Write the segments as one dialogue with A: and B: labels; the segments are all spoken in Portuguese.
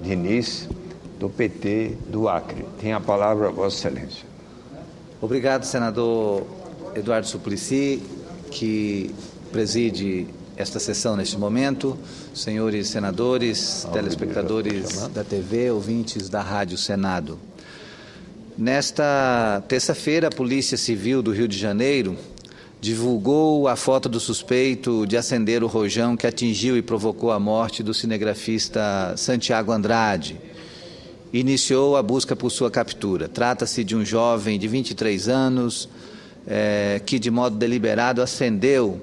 A: Diniz, do PT do Acre. Tem a palavra, Vossa Excelência.
B: Obrigado, senador Eduardo Suplicy, que preside esta sessão neste momento. Senhores senadores, telespectadores da TV, ouvintes da Rádio Senado. Nesta terça-feira, a Polícia Civil do Rio de Janeiro divulgou a foto do suspeito de acender o rojão que atingiu e provocou a morte do cinegrafista Santiago Andrade. Iniciou a busca por sua captura. Trata-se de um jovem de 23 anos que, de modo deliberado, acendeu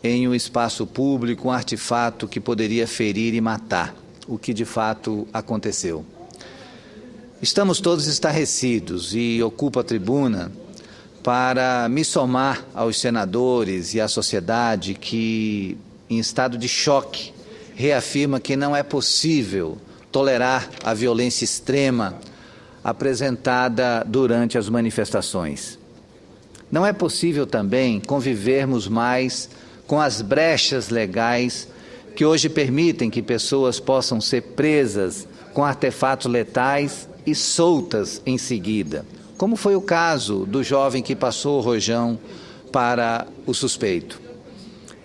B: em um espaço público um artefato que poderia ferir e matar, o que de fato aconteceu. Estamos todos estarrecidos e ocupo a tribuna para me somar aos senadores e à sociedade que, em estado de choque, reafirma que não é possível tolerar a violência extrema apresentada durante as manifestações. Não é possível também convivermos mais com as brechas legais que hoje permitem que pessoas possam ser presas com artefatos letais e soltas em seguida, como foi o caso do jovem que passou o rojão para o suspeito.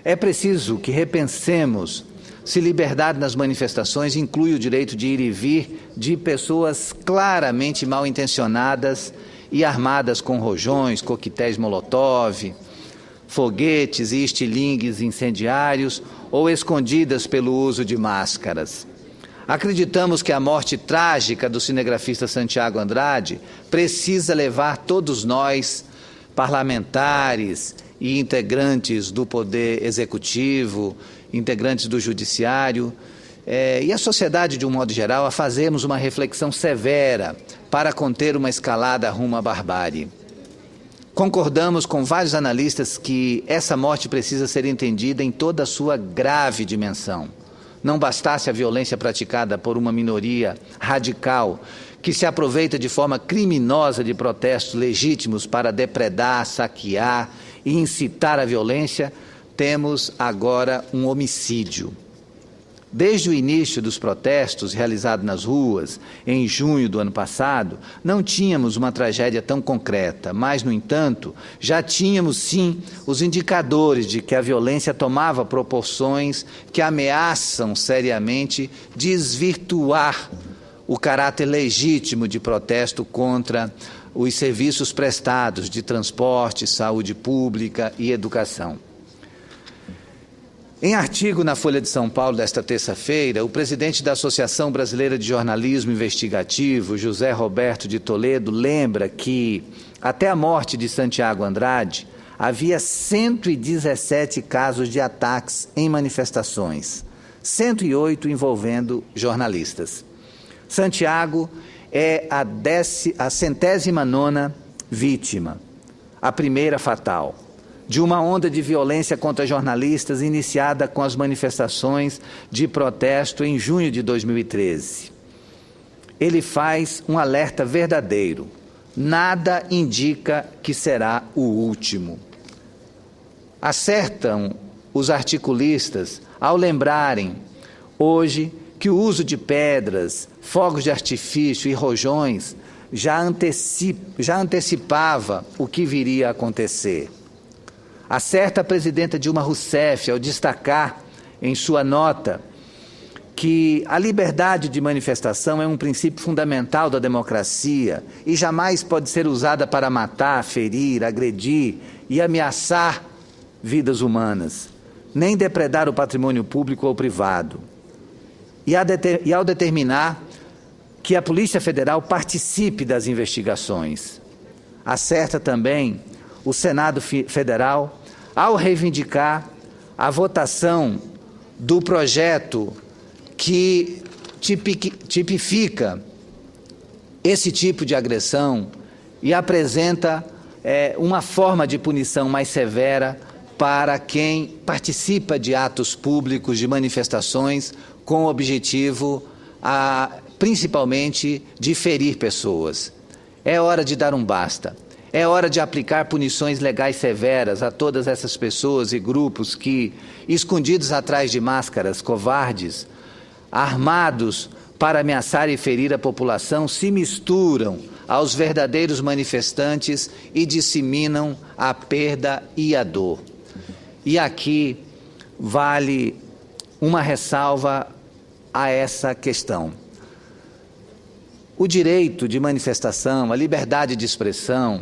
B: É preciso que repensemos se liberdade nas manifestações inclui o direito de ir e vir de pessoas claramente mal intencionadas e armadas com rojões, coquetéis Molotov, foguetes e estilingues incendiários ou escondidas pelo uso de máscaras. Acreditamos que a morte trágica do cinegrafista Santiago Andrade precisa levar todos nós, parlamentares e integrantes do Poder Executivo, integrantes do Judiciário e a sociedade de um modo geral a fazermos uma reflexão severa para conter uma escalada rumo à barbárie. Concordamos com vários analistas que essa morte precisa ser entendida em toda a sua grave dimensão. Não bastasse a violência praticada por uma minoria radical que se aproveita de forma criminosa de protestos legítimos para depredar, saquear e incitar a violência, temos agora um homicídio. Desde o início dos protestos realizados nas ruas, em junho do ano passado, não tínhamos uma tragédia tão concreta, mas, no entanto, já tínhamos, sim, os indicadores de que a violência tomava proporções que ameaçam seriamente desvirtuar o caráter legítimo de protesto contra os serviços prestados de transporte, saúde pública e educação. Em artigo na Folha de São Paulo desta terça-feira, o presidente da Associação Brasileira de Jornalismo Investigativo, José Roberto de Toledo, lembra que, até a morte de Santiago Andrade, havia 117 casos de ataques em manifestações, 108 envolvendo jornalistas. Santiago é a 109ª vítima, a primeira fatal, de uma onda de violência contra jornalistas iniciada com as manifestações de protesto em junho de 2013. Ele faz um alerta verdadeiro. Nada indica que será o último. Acertam os articulistas ao lembrarem hoje que o uso de pedras, fogos de artifício e rojões já antecipava o que viria a acontecer. Acerta a presidenta Dilma Rousseff ao destacar em sua nota que a liberdade de manifestação é um princípio fundamental da democracia e jamais pode ser usada para matar, ferir, agredir e ameaçar vidas humanas, nem depredar o patrimônio público ou privado. E ao determinar que a Polícia Federal participe das investigações. Acerta também o Senado Federal ao reivindicar a votação do projeto que tipifica esse tipo de agressão e apresenta uma forma de punição mais severa para quem participa de atos públicos, de manifestações, com o objetivo, principalmente, de ferir pessoas. É hora de dar um basta. É hora de aplicar punições legais severas a todas essas pessoas e grupos que, escondidos atrás de máscaras covardes, armados para ameaçar e ferir a população se misturam aos verdadeiros manifestantes e disseminam a perda e a dor. E aqui vale uma ressalva a essa questão. O direito de manifestação, a liberdade de expressão,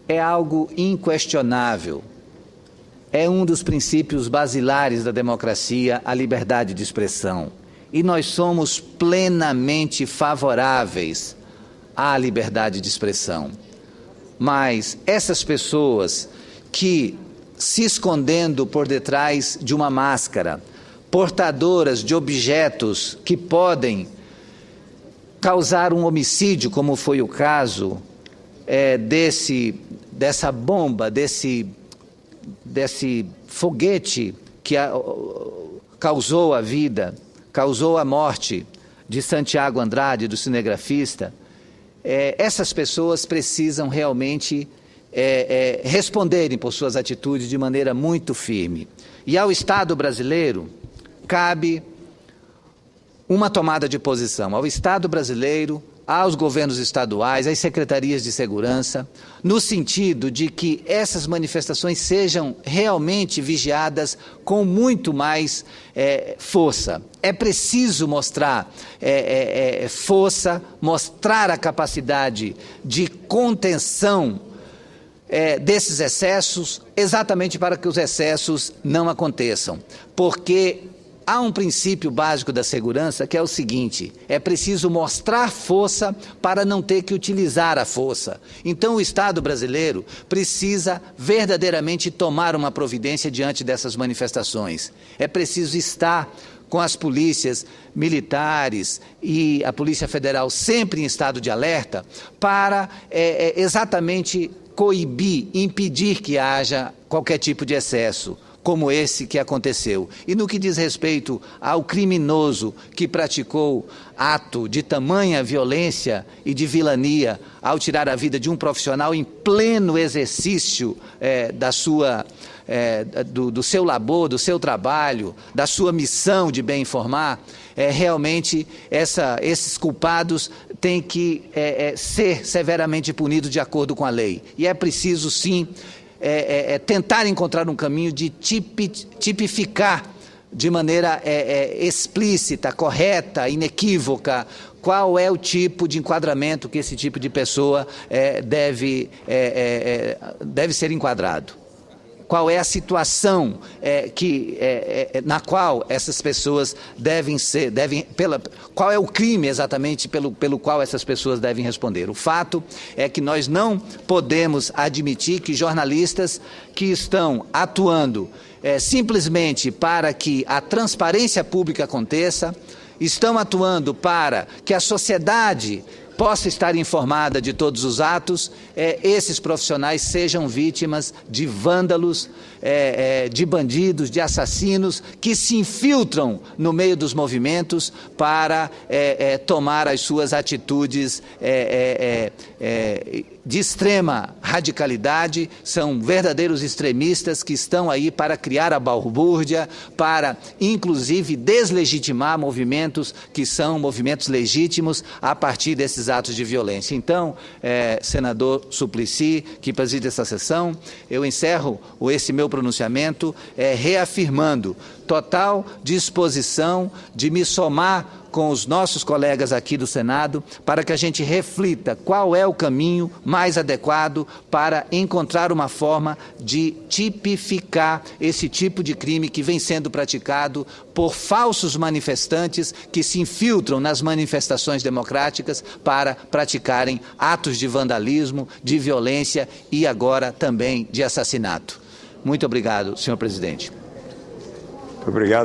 B: é algo inquestionável. É um dos princípios basilares da democracia, a liberdade de expressão. E nós somos plenamente favoráveis à liberdade de expressão. Mas essas pessoas que, se escondendo por detrás de uma máscara, portadoras de objetos que podem causar um homicídio, como foi o caso dessa bomba, desse foguete que causou a vida, causou a morte de Santiago Andrade, do cinegrafista, essas pessoas precisam realmente responderem por suas atitudes de maneira muito firme. E ao Estado brasileiro cabe uma tomada de posição, ao Estado brasileiro, aos governos estaduais, às secretarias de segurança, no sentido de que essas manifestações sejam realmente vigiadas com muito mais força. É preciso mostrar força, mostrar a capacidade de contenção desses excessos, exatamente para que os excessos não aconteçam. Porque há um princípio básico da segurança que é o seguinte: é preciso mostrar força para não ter que utilizar a força. Então o Estado brasileiro precisa verdadeiramente tomar uma providência diante dessas manifestações. É preciso estar com as polícias militares e a Polícia Federal sempre em estado de alerta para exatamente coibir, impedir que haja qualquer tipo de excesso, como esse que aconteceu. E no que diz respeito ao criminoso que praticou ato de tamanha violência e de vilania ao tirar a vida de um profissional em pleno exercício do seu labor, do seu trabalho, da sua missão de bem informar, realmente esses culpados têm que ser severamente punidos de acordo com a lei. E é preciso, sim, tentar encontrar um caminho de tipificar de maneira explícita, correta, inequívoca, qual é o tipo de enquadramento que esse tipo de pessoa deve ser enquadrado. Qual é a situação na qual essas pessoas qual é o crime exatamente pelo qual essas pessoas devem responder. O fato é que nós não podemos admitir que jornalistas que estão atuando simplesmente para que a transparência pública aconteça, estão atuando para que a sociedade possa estar informada de todos os atos, esses profissionais sejam vítimas de vândalos, de bandidos, de assassinos, que se infiltram no meio dos movimentos para tomar as suas atitudes de extrema radicalidade. São verdadeiros extremistas que estão aí para criar a balbúrdia, para, inclusive, deslegitimar movimentos que são movimentos legítimos a partir desses atos de violência. Então, senador Suplicy, que preside essa sessão, eu encerro esse meu pronunciamento reafirmando total disposição de me somar com os nossos colegas aqui do Senado para que a gente reflita qual é o caminho mais adequado para encontrar uma forma de tipificar esse tipo de crime que vem sendo praticado por falsos manifestantes que se infiltram nas manifestações democráticas para praticarem atos de vandalismo, de violência e agora também de assassinato. Muito obrigado, senhor presidente.
A: Obrigado.